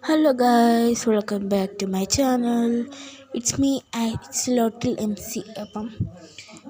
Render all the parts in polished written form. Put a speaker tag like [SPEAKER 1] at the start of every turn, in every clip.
[SPEAKER 1] Hello guys, welcome back to my channel. It's me, Axolotl MC. അപ്പം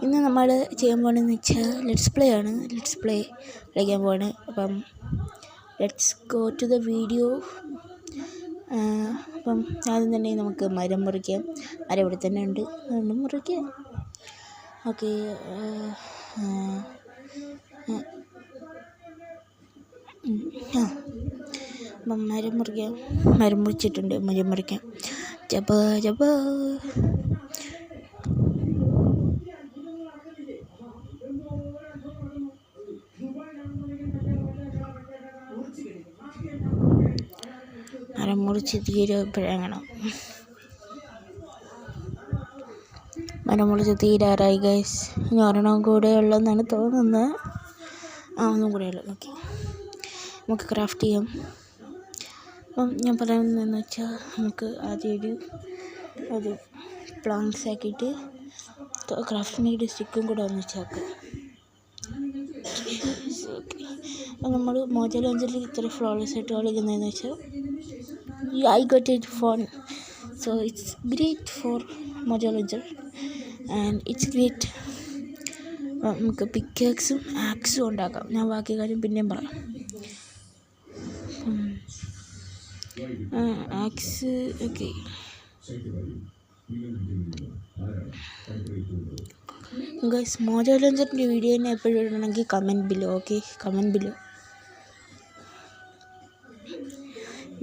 [SPEAKER 1] ഇന്ന് നമ്മൾ ചെയ്യാൻ പോകണമെന്ന് വെച്ചാൽ ലെറ്റ്സ് പ്ലേ കളിക്കാൻ പോവാണ്. അപ്പം let's go to the video. അപ്പം ആദ്യം തന്നെ നമുക്ക് മരം മുറിക്കാം. മരം ഇവിടെ തന്നെ ഉണ്ട്, അതുകൊണ്ട് മുറിക്കാം. ഓക്കെ, അപ്പം മരം മുറിച്ചിട്ടുണ്ട്. മരം മുറിക്കാം. ജബ മരം മുറിച്ച് തീരുമ്പോഴാകണം. മരം മുറിച്ച് തീരാറായി ഗൈസ്. ഇനി ഒരെണ്ണം കൂടെ ഉള്ളതെന്നാണ് തോന്നുന്നത്. ഒന്നും കൂടെ ഉള്ളു. ഓക്കെ, നമുക്ക് ക്രാഫ്റ്റ് ചെയ്യാം. അപ്പം ഞാൻ പറയുന്നതെന്ന് വെച്ചാൽ നമുക്ക് ആദ്യം ഒരു പ്ലാങ്ക്സ് ആക്കിയിട്ട് ക്രാഫ്റ്റിൻ്റെ സ്റ്റിക്കും കൂടെ ഒന്ന് വെച്ചാക്കാം. അപ്പം നമ്മൾ മോജോ ലോഞ്ചറിൽ ഇത്ര ഫ്ലോളേഴ്സ് ആയിട്ട് കളിക്കുന്നതെന്ന് വെച്ചാൽ I got it fun, so it's great for mojo launcher and it's great. നമുക്ക് പിക്കാക്സും ആക്സും ഉണ്ടാക്കാം. ഞാൻ ബാക്കി കാര്യം പിന്നെയും പറയാം. ആക്സ് ഓക്കെ. ഗൈസ്, മോജോ ലോഞ്ചറിൻ്റെ വീഡിയോ തന്നെ എപ്പോഴും ഇടണമെങ്കിൽ comment below. Okay, comment below,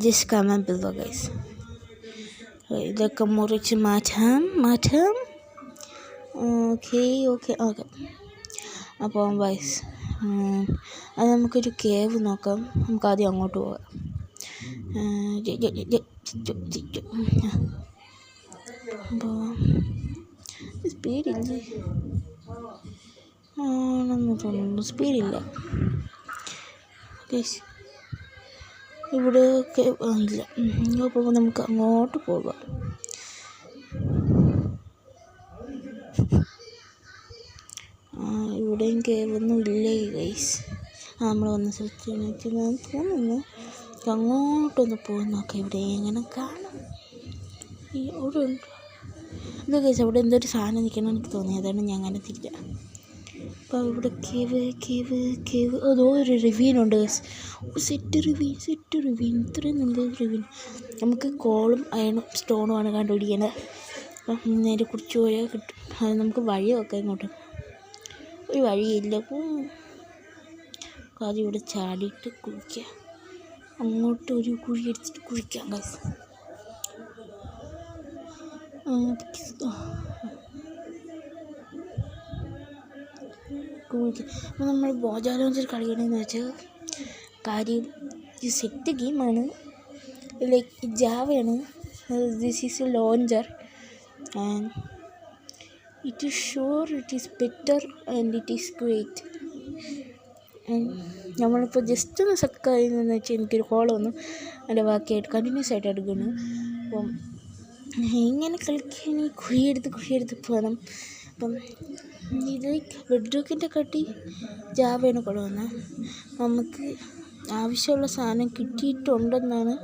[SPEAKER 1] just comment below guys. ഇതൊക്കെ മുറിച്ച് മാറ്റാം. ഓക്കെ. അപ്പോൾ ഗൈസ്, അത് നമുക്കൊരു കേവ് നോക്കാം. നമുക്ക് ആദ്യം അങ്ങോട്ട് പോകാം. അപ്പോൾ സ്പീഡില്ലേ ആണെന്ന് തോന്നുന്നു. സ്പീഡില്ല ഗൈസ്, ഇവിടെ ഇല്ല. അപ്പോൾ നമുക്ക് അങ്ങോട്ട് പോകാം. ഇവിടെയും കേവൊന്നും ഇല്ലേ ഗൈസ്. നമ്മൾ വന്ന സ്ഥലത്ത് ഞാൻ തോന്നുന്നു. അങ്ങോട്ടൊന്ന് പോയി നോക്കാം. ഇവിടെ എങ്ങനെ കാണാം. അവിടെ ഉണ്ട് എന്താ ഗൈസ്, അവിടെ എന്തൊരു സാധനം നിൽക്കണം എനിക്ക് തോന്നി. അതാണ് ഞാൻ അങ്ങനെ തിരിച്ച. അപ്പോൾ ഇവിടെ കേവ് അതോ ഒരു റിവീനുണ്ട് ഗൈസ്. സെറ്റ് റിവീൻ ഇത്രയും നല്ലൊരു റിവീൻ. നമുക്ക് കോളും അയണും സ്റ്റോണുമാണ് കണ്ടുപിടിക്കേണ്ടത്. അപ്പം നേരെ കുറിച്ച് പോയാൽ കിട്ടും. അത് നമുക്ക് വഴി വെക്കാം. ഇങ്ങോട്ട് ഒരു വഴിയില്ല. ആദ്യം ഇവിടെ ചാടിയിട്ട് കുഴിക്കുക. അങ്ങോട്ട് ഒരു കുഴി എടുത്തിട്ട് കുഴിക്കാം ഗൈസ്. അപ്പോൾ നമ്മൾ മോജോ ലോഞ്ചർ കളിക്കണമെന്ന് വെച്ചാൽ കാര്യം ഈ സെറ്റ് ഗെയിമാണ്. ലൈക്ക് ജാവയാണ്. This is a launcher and it is sure it is better and it is great. നമ്മളിപ്പോൾ ജസ്റ്റ് ഒന്ന് സക്കായെന്ന് വെച്ചാൽ എനിക്കൊരു കോൾ വന്നു. അതിൻ്റെ ബാക്കിയായിട്ട് കണ്ടിന്യൂസ് ആയിട്ട് എടുക്കുന്നു. അപ്പം ഇങ്ങനെ കളിക്കാൻ കുഴിയെടുത്ത് പോകണം. അപ്പം ഇത് ബെഡ്റൂക്കിൻ്റെ കട്ടി ജാവയാണ് കൊണ്ടുവന്നത്. നമുക്ക് ആവശ്യമുള്ള സാധനം കിട്ടിയിട്ടുണ്ടെന്നാണ്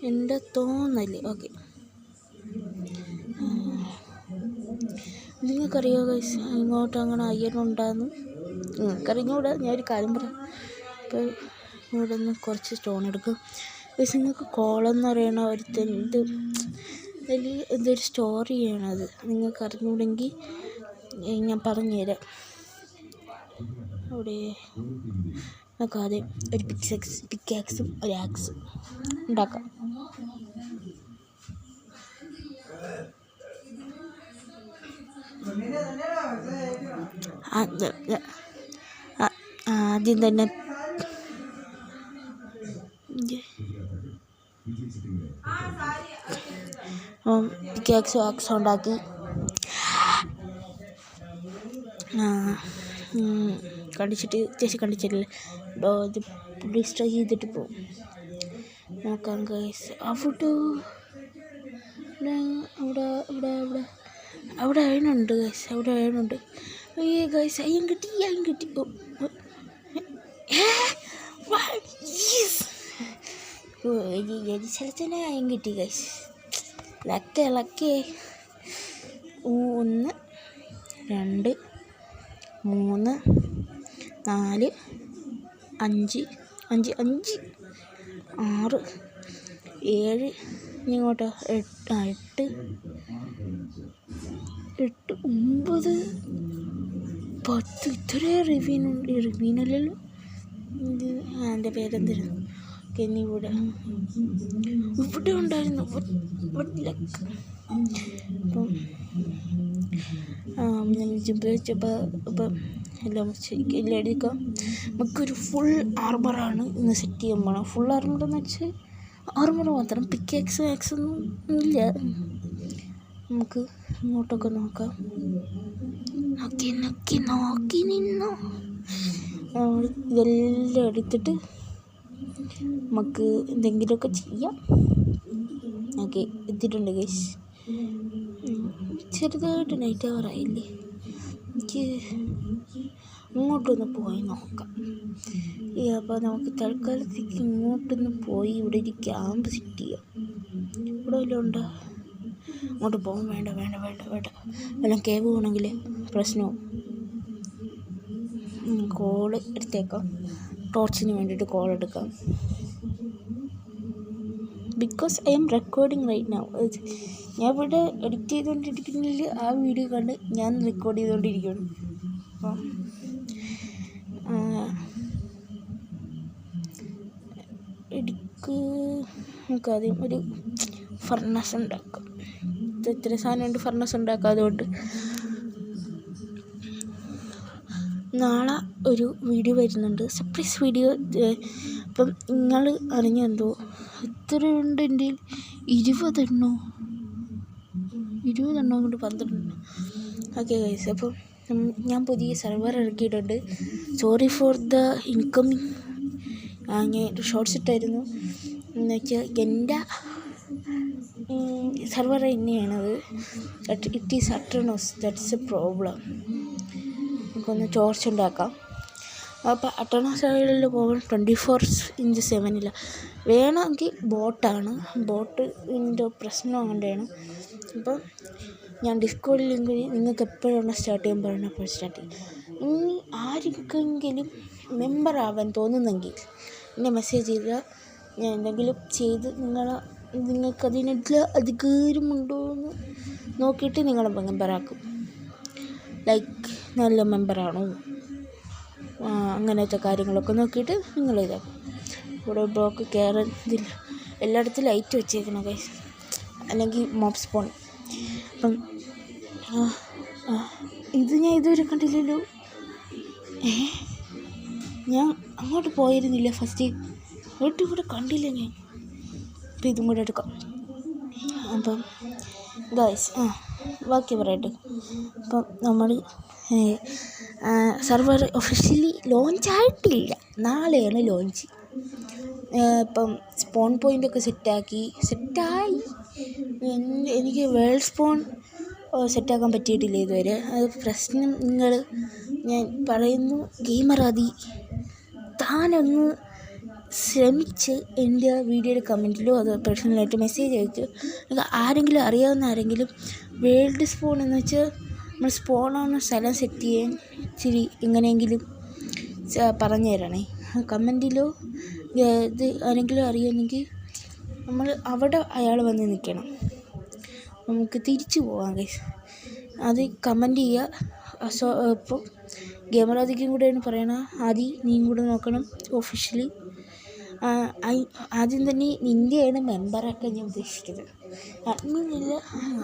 [SPEAKER 1] എൻ്റെ തോന്നൽ. ഓക്കെ, നിങ്ങൾക്കറിയോ ഗൈസ് ഇങ്ങോട്ട് അങ്ങനെ അയ്യനുണ്ടാകുന്നു? നിങ്ങൾക്കറിഞ്ഞൂടാ. ഞാനൊരു കാര്യം പറയാം. ഇപ്പോൾ ഇവിടെ നിന്ന് കുറച്ച് സ്റ്റോൺ എടുക്കും ഗൈസ്. നിങ്ങൾക്ക് കോളെന്ന് പറയണ ഒരുത്തൻ അതിൽ എന്തൊരു സ്റ്റോറിയാണത്. നിങ്ങൾക്ക് അറിഞ്ഞൂടെങ്കിൽ ഞാൻ പറഞ്ഞുതരാം. അവിടെ നമുക്ക് ആദ്യം ഒരു പിക്കാക്സും ഒരു ആക്സും ഉണ്ടാക്കാം. ആദ്യം തന്നെ പിക്കാക്സും ആക്സും ഉണ്ടാക്കി കണ്ടിച്ചിട്ടില്ല. ഇത് ഡിസ്ട്രൈ ചെയ്തിട്ട് പോകും. നോക്കാം ഗൈസ്. അവിടെ അയണുണ്ട് ഗൈസ്. അയ്യേ ഗൈസ്, അയ്യം കിട്ടി. ഒരു സ്ഥലത്തിന് കാര്യം കിട്ടി ഗൈസ്. ഇളക്കി 1 2 3 4 5 5 5 6 7 ഇങ്ങോട്ട് 8 9 10 ഇത്രയും റിവീനല്ലല്ലോ. ഇത് എൻ്റെ പേരെന്തിരുന്നു കെന്നി ഇവിടെ ഉണ്ടായിരുന്നു. അപ്പം എല്ലാം ശരിക്കും എടുക്കാം. നമുക്കൊരു ഫുൾ ആർമറാണ് ഇന്ന് സെറ്റ് ചെയ്യാൻ പോകണം. ഫുൾ ആർമർ എന്ന് വെച്ചാൽ ആർമർ മാത്രം, പിക്കാക്സ് ഒന്നും ഇല്ല. നമുക്ക് ഇങ്ങോട്ടൊക്കെ നോക്കാം. നോക്കി നിന്നോ. ഇതെല്ലാം എടുത്തിട്ട് നമുക്ക് എന്തെങ്കിലുമൊക്കെ ചെയ്യാം. ഓക്കെ, എത്തിയിട്ടുണ്ട് ഗൈസ്. ചെറുതായിട്ട് നൈറ്റ് ആവറായില്ലേ. എനിക്ക് ഇങ്ങോട്ടൊന്ന് പോയി നോക്കാം. അപ്പോൾ നമുക്ക് തൽക്കാലത്തേക്ക് ഇങ്ങോട്ടൊന്ന് പോയി ഇവിടെ ഒരു ക്യാമ്പ് സെറ്റ് ചെയ്യാം. ഇവിടെ വല്ലതും ഉണ്ടോ? അങ്ങോട്ട് പോകാൻ വേണ്ട. വല്ല കേവ് പോകണമെങ്കിൽ പ്രശ്നവും. കോൾ എടുത്തേക്കാം. ടോർച്ചിന് വേണ്ടിയിട്ട് കോൾ എടുക്കാം. Because I'm recording right now. ഞാൻ ഇവിടെ എഡിറ്റ് ചെയ്തുകൊണ്ടിരിക്കുന്നില്ല. ആ വീഡിയോ കണ്ട് ഞാൻ റെക്കോർഡ് ചെയ്തുകൊണ്ടിരിക്കുകയാണ്. അപ്പം നമുക്കാദ്യം ഒരു ഫർണസ് ഉണ്ടാക്കാം. ഇത്ര സാധനമുണ്ട് ഫർണസ് ഉണ്ടാക്കാം. അതുകൊണ്ട് നാളെ ഒരു വീഡിയോ വരുന്നുണ്ട്, സർപ്രൈസ് വീഡിയോ. അപ്പം നിങ്ങൾ അറിഞ്ഞെന്തോ എത്രയുണ്ട് എൻ്റെ 20 എണ്ണോ കൊണ്ട് 12. ഓക്കെ ഗൈസ്, അപ്പം ഞാൻ പുതിയ സെർവർ ഇറക്കിയിട്ടുണ്ട്. Sorry for the incoming. ഞാൻ ഒരു ഷോർട്ട്സ് ഇട്ടായിരുന്നു. എന്ന് വെച്ചാൽ എൻ്റെ സെർവർ തന്നെയാണത്. It is Aternos, that's a problem. നമുക്കൊന്ന് ടോർച്ച് ഉണ്ടാക്കാം. അപ്പോൾ അട്രോണോസ് സൈഡിൽ പോകാൻ 24/7 വേണമെങ്കിൽ ബോട്ടാണ്. ബോട്ടിൻ്റെ പ്രശ്നം അങ്ങനെയാണ്. അപ്പം ഞാൻ ഡിസ്കോഡിൽ ലിങ്ക് വഴി നിങ്ങൾക്ക് എപ്പോഴാണ് സ്റ്റാർട്ട് ചെയ്യാൻ പറയുന്നത് അപ്പോൾ സ്റ്റാർട്ട് ചെയ്യും. ഇനി ആർക്കെങ്കിലും മെമ്പർ ആവാൻ തോന്നുന്നെങ്കിൽ എന്നെ മെസ്സേജ് ചെയ്താൽ ഞാൻ എന്തെങ്കിലും ചെയ്ത് നിങ്ങൾക്കതിനുള്ള അധികാരമുണ്ടോ എന്ന് നോക്കിയിട്ട് നിങ്ങളെ മെമ്പറാക്കും. ലൈക്ക് നല്ല മെമ്പറാണോ, അങ്ങനത്തെ കാര്യങ്ങളൊക്കെ നോക്കിയിട്ട് നിങ്ങൾ ഇതാക്കും. ഇവിടെ ബ്ലോക്ക് കയറുന്നില്ല. എല്ലായിടത്തും ലൈറ്റ് വെച്ചേക്കണം ഗൈസ്, അല്ലെങ്കിൽ മോബ് സ്പോൺ. അപ്പം ഇത് ഞാൻ ഇതുവരെ കണ്ടില്ലല്ലോ. ഞാൻ അങ്ങോട്ട് പോയിരുന്നില്ല ഫസ്റ്റ്. ഇവിടെ കണ്ടില്ല ഞാൻ. അപ്പം ഇതും കൂടെ എടുക്കാം. അപ്പം ഗൈസ് ബാക്കി പറയട്ടെ. അപ്പം നമ്മൾ സെർവർ ഒഫീഷ്യലി ലോഞ്ച് ആയിട്ടില്ല. നാളെയാണ് ലോഞ്ച്. ഇപ്പം സ്പോൺ പോയിൻ്റൊക്കെ സെറ്റായി. എനിക്ക് വേൾഡ് സ്പോൺ സെറ്റാക്കാൻ പറ്റിയിട്ടില്ല ഇതുവരെ. അത് പ്രശ്നം. ഞാൻ പറയുന്നു, ഗെയിമറാതി താനൊന്ന് ശ്രമിച്ച് എൻ്റെ വീഡിയോയുടെ കമൻറ്റിലോ അത് പേഴ്സണലായിട്ട് മെസ്സേജ് അയച്ചു. ആരെങ്കിലും അറിയാവുന്ന വേൾഡ് സ്പോൺ എന്ന് വെച്ചാൽ നമ്മൾ സ്പോണാവുന്ന സ്ഥലം സെറ്റ് ചെയ്യാൻ ഇച്ചിരി എങ്ങനെയെങ്കിലും പറഞ്ഞു തരണേ. കമൻറ്റിലോ ഇത് ആരെങ്കിലും അറിയുമെങ്കിൽ നമ്മൾ അവിടെ അയാൾ വന്ന് നിൽക്കണം. നമുക്ക് തിരിച്ചു പോകാം ഗൈസ്. അത് കമൻറ്റ് ചെയ്യുക. ഇപ്പോൾ ഗെയിമറാദിക്കും കൂടെയാണ് പറയണത്. നീയും കൂടെ നോക്കണം ഒഫീഷ്യലി. ആദ്യം തന്നെ നിൻ്റെയാണ് മെമ്പറാക്കാൻ ഞാൻ ഉദ്ദേശിക്കുന്നത്.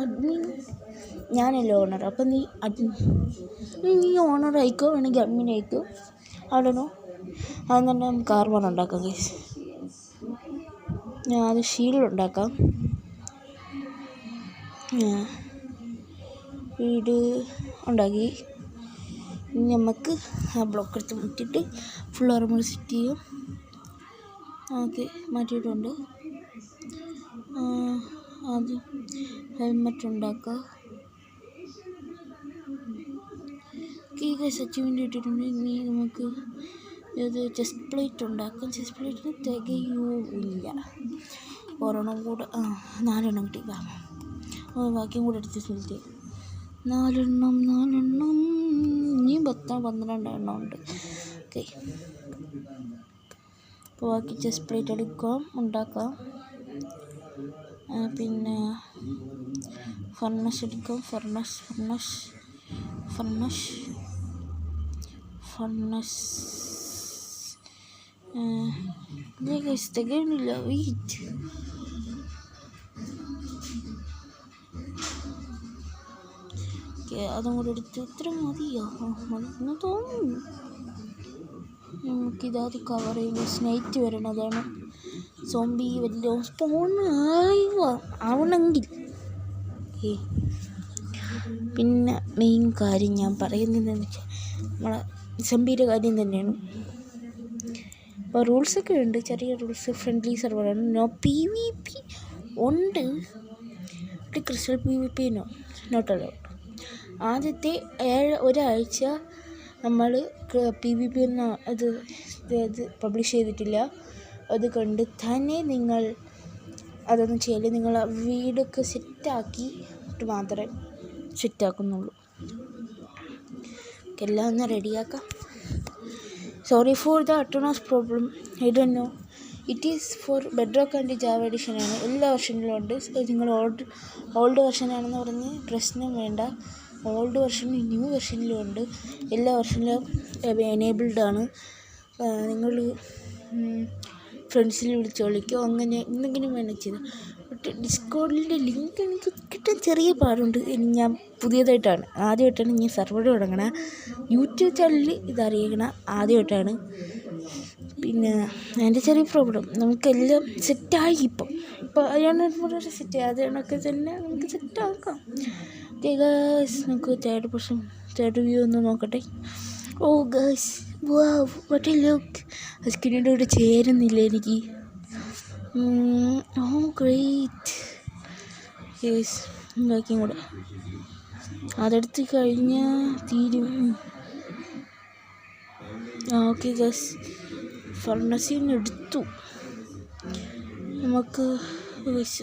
[SPEAKER 1] അഡ്മിൻ ഞാനല്ല ഓണർ. അപ്പം നീ ഓണർ ആയിക്കോ, വേണമെങ്കിൽ അഡ്മിൻ ആയിക്കോ. അവിടെനോ അതെന്ന് തന്നെ നമുക്ക് കാർബൺ ഉണ്ടാക്കാം ഗൈസ്. ഞാൻ അത് ഷീൽഡ് ഉണ്ടാക്കാം. വീട് ഉണ്ടാക്കി നമുക്ക് ആ ബ്ലോക്ക് എടുത്ത് മുറ്റിയിട്ട് ഫുൾ ആർമർ സെറ്റ് ചെയ്യും. ഓക്കെ, മാറ്റിയിട്ടുണ്ട്. ആദ്യം ഹെൽമെറ്റ് ഉണ്ടാക്കുക. ഗൈസ് അച്ചീവ്മെൻ്റ് ഇട്ടിട്ടുണ്ട്. ഇനി നമുക്ക് ഇത് ചെസ്റ്റ് പ്ലേറ്റ് ഉണ്ടാക്കും. ചെസ്റ്റ് പ്ലേറ്റിന് തികയൂല്ല. ഒരെണ്ണം കൂടെ 4 എണ്ണം കിട്ടി. ബാക്കിയും കൂടെ എടുത്ത് ഫില്ല് 4 എണ്ണം ഇനിയും 12 എണ്ണം ഉണ്ട്. ഓക്കെ, അപ്പോൾ ബാക്കി ചെസ്റ്റ് പ്ലേറ്റ് ഉണ്ടാക്കാം. പിന്നെ ഫർണസ് എടുക്കാം. ഫർണസ് തികയുന്നില്ല. വെയിറ്റ്, അതും കൂടെ എടുത്ത് ഇത്ര മതിയോ? മതിയെന്ന് തോന്നുന്നു. നമുക്കിതാദ്യം കവർ ചെയ്യുമ്പോൾ സ്നൈറ്റ് വരണതാണ്. സോംബി വലിയ ആവണമെങ്കിൽ. പിന്നെ മെയിൻ കാര്യം ഞാൻ പറയുന്നതെന്ന് വെച്ചാൽ നമ്മളെ സോംബിയുടെ കാര്യം തന്നെയാണ്. അപ്പോൾ റൂൾസൊക്കെ ഉണ്ട്, ചെറിയ റൂൾസ്. ഫ്രണ്ട്ലി സെർവറാണ്. നോ PvP ഉണ്ട്, ക്രിസ്റ്റൽ PvP നോട്ട് അലൗഡ്. ആദ്യത്തെ ഒരാഴ്ച നമ്മൾ PvP ഒന്നും അത് പബ്ലിഷ് ചെയ്തിട്ടില്ല. അത് കണ്ട് തന്നെ നിങ്ങൾ അതൊന്നും ചെയ്യില്ല. നിങ്ങൾ വീടൊക്കെ സെറ്റാക്കിയിട്ട് മാത്രമേ സെറ്റാക്കുന്നുള്ളൂ. എല്ലാം ഒന്ന് റെഡിയാക്കാം. Sorry for the Aternos problem. I don't know, it is for Bedrock and Java എഡിഷനാണ്. എല്ലാ വെർഷനിലും ഉണ്ട്. നിങ്ങൾ ഓൾഡ് വെർഷനാണെന്ന് പറഞ്ഞ് പ്രശ്നം വേണ്ട. ഓൾഡ് വെർഷനും ന്യൂ വെർഷനിലും ഉണ്ട്. എല്ലാ വെർഷനിലും എനേബിൾഡ് ആണ്. നിങ്ങൾ ഫ്രണ്ട്സിൽ വിളിച്ച് വിളിക്കോ, അങ്ങനെ എന്തെങ്കിലും വേണം ചെയ്ത്. ബട്ട് ഡിസ്കോഡിൻ്റെ ലിങ്ക് എനിക്ക് കിട്ടാൻ ചെറിയ പാടുണ്ട്. ഞാൻ പുതിയതായിട്ടാണ്, ആദ്യമായിട്ടാണ് ഞാൻ സർവർ തുടങ്ങണത്. യൂട്യൂബ് ചാനലിൽ ഇതറിയിക്കണം, ആദ്യമായിട്ടാണ്. പിന്നെ അതിൻ്റെ ചെറിയ പ്രോബ്ലം. നമുക്കെല്ലാം സെറ്റായി. ഇപ്പോൾ അയാളൊരു സെറ്റ് അതൊക്കെ തന്നെ നമുക്ക് സെറ്റാക്കാം. ഗൈസ്, നമുക്ക് തേർഡ് വ്യൂ ഒന്ന് നോക്കട്ടെ. Oh guys, wow, what a look. സ്കിന്നിൻ്റെ കൂടെ ചേരുന്നില്ല എനിക്ക്. Oh great guys. ബാക്കിയും കൂടെ അതെടുത്ത് കഴിഞ്ഞാൽ തീരും. ഓക്കെ ഗൈസ്, ഫർണസിൽ നിന്ന് എടുത്തു. നമുക്ക്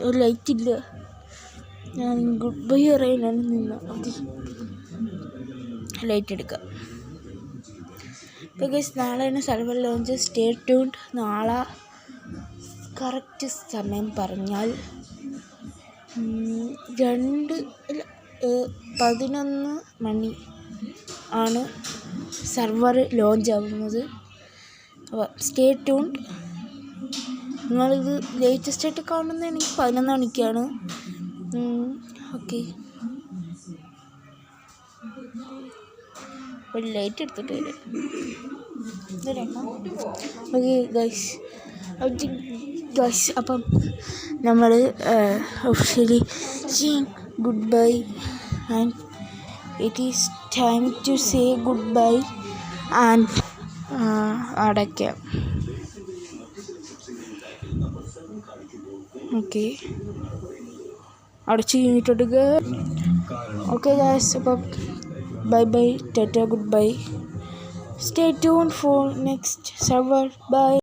[SPEAKER 1] ഒരു ലൈറ്റ് ഇല്ല. ഞാൻ ഗുഡ് ബൈ പറയാനാണ് മതി. ലൈറ്റ് എടുക്കാം. ഇപ്പോൾ ഗൈസ്, നാളെയാണ് സർവർ ലോഞ്ച്. Stay tuned. നാളെ കറക്റ്റ് സമയം പറഞ്ഞാൽ 11 മണി ആണ് സർവർ ലോഞ്ച് ആവുന്നത്. അപ്പോൾ സ്റ്റേ ട്യൂൺഡ്. നിങ്ങളിത് ലേറ്റസ്റ്റായിട്ട് കാണുന്നതാണെങ്കിൽ 11 മണിക്കാണ്. ഓക്കെ, ഒരു ലൈറ്റ് എടുത്തിട്ട് വരാം. ഓക്കെ ഗൈസ്, അപ്പം നമ്മൾ officially goodbye. And it is time to say goodbye and അടയ്ക്കാം. ഓക്കെ, അടച്ചു കഴിഞ്ഞിട്ടുണ്ട്. ഓക്കെ ഗൈസ്, അപ്പം bye bye, tata, goodbye. Stay tuned for next server. Bye.